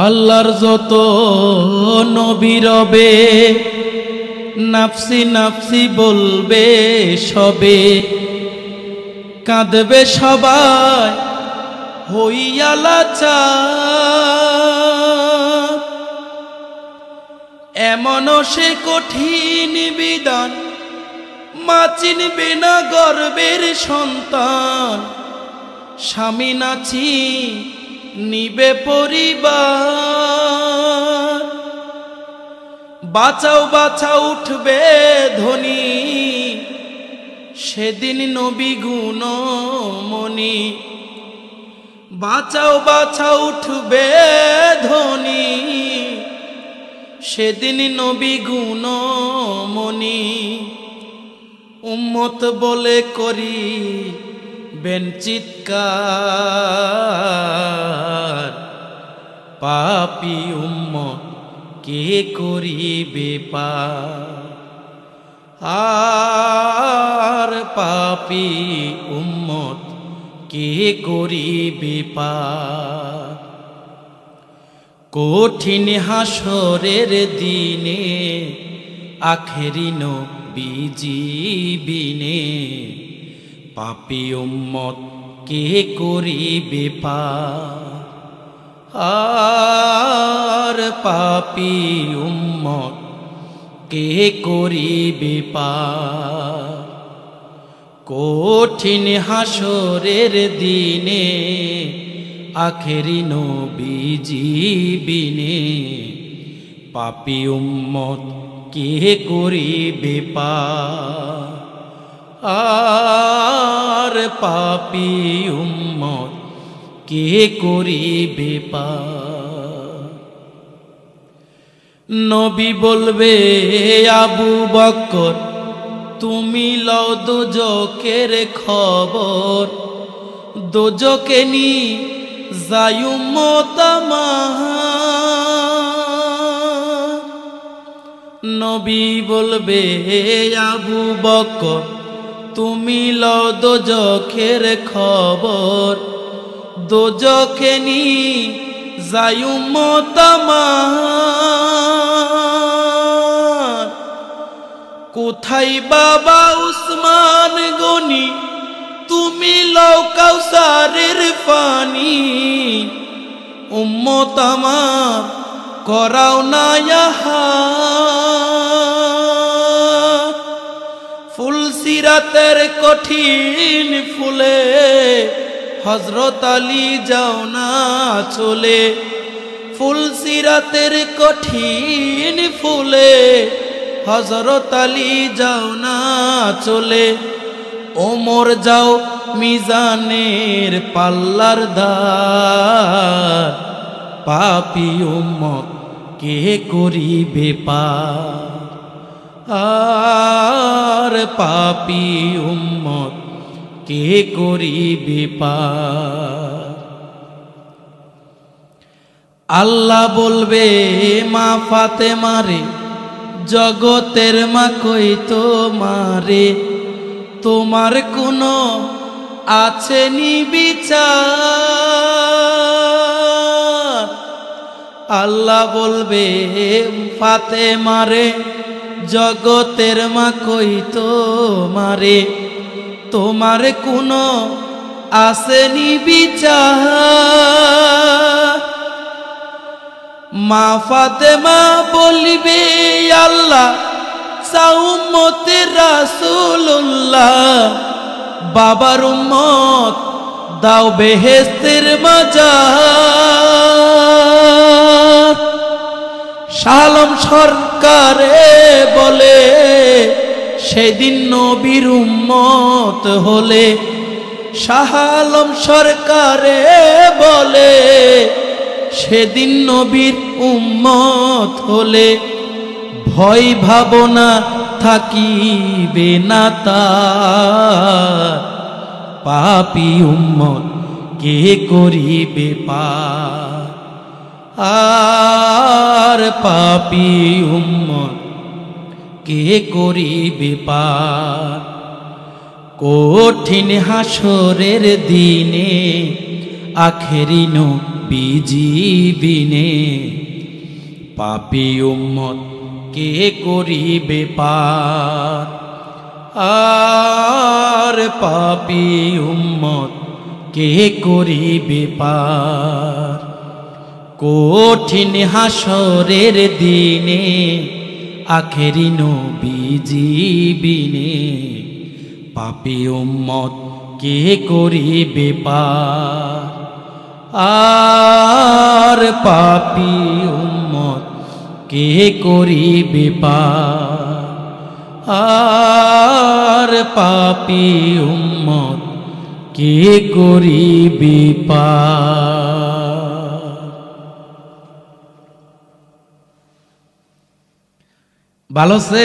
আল্লাহর যত নবী রবে নাফসি নাফসি বলবে সবে, কাঁদবে সবাই হইয়া লাচার। এমনও সে কঠিন বিধান, মা চিনবে না গর্বের সন্তান। স্বামী নাচি নিবে পরিবার, বাঁচাও বাঁচাও উঠবে ধ্বনি, সেদিন নবী গুণমণি। বাঁচাও বাঁচাও উঠবে ধ্বনি, সেদিন নবী গুণমণি। উম্মত বলে করি বেন চিৎকার, পাপী উম্মত কে করিবে পার। আর পাপী উম্মত কে করিবে পার। কঠিন হাসরের দিনে আখেরি নবীজি বিনে, পাপী উম্মত কে করিবে পার। আর পাপী উম্মত কে করিবে পার। কঠিন হাসরের দিনে আখেরি নবীজি বিনে, পাপী উম্মত কে করিবে পার। আর পাপী উম্মত কে করিবে পার। নবী বলবে আবু বকর তুমি লও দোজকের খবর, দোজকে নি যায় উম্মত আমার। নবী বলবে আবু বকর তুমি লও দোজকের খবর, দোজকে নি যায় উম্মত আমার। কোথায় বাবা উসমান গনি তুমি লও কাউসারের পানি, উম্মত আমার করাও না আহার। ফুলসিরাতের কঠিন ফুলে হযরত আলী যাও না চলে। ফুলসিরাতের কঠিন ফুলে হযরত আলী যাও না চলে। ওমর যাও মিজানের পাল্লার দার, পাপী উম্মত কে করিবে পার। আর পাপী উম্মত কে করিবে পার। আল্লাহ বলবে মা ফাতেমারে জগতের মা কই তোমারে, তোমার কোনো আছে নি বিচার। আল্লাহ বলবে ফাতেমারে জগতের মা কই তোমারে, তোমার কোনো আছে নি বিচার। মা ফাতেমা বলিবে আল্লাহ চাও উম্মতে রাসূলুল্লাহ, বাবার উম্মত দাও বেহেশতের মাজার। শাহ আলম সরকারে বলে সেদিন নবীর উম্মত হলে, শাহ আলম সরকারে বলে সেদিন নবীর উম্মত হলে, ভয় ভাবনা থাকিবে না তার। পাপী উম্মত কে করিবে পার। আর পাপী উম্মত কে করিবে পার। কঠিন হাসরের দিনে আখেরি বিজিবিনে পাপী উম্মত কে করিবে পার আর পাপী উম্মত কে করিবে পার কঠিন হাসরের দিনে আখেরি নবীজিবিনে পাপী উম্মত কে করিবে পার আর পাপী উম্মত কে করিবে পার আর পাপী উম্মত কে করিবে পার। ভালো সে।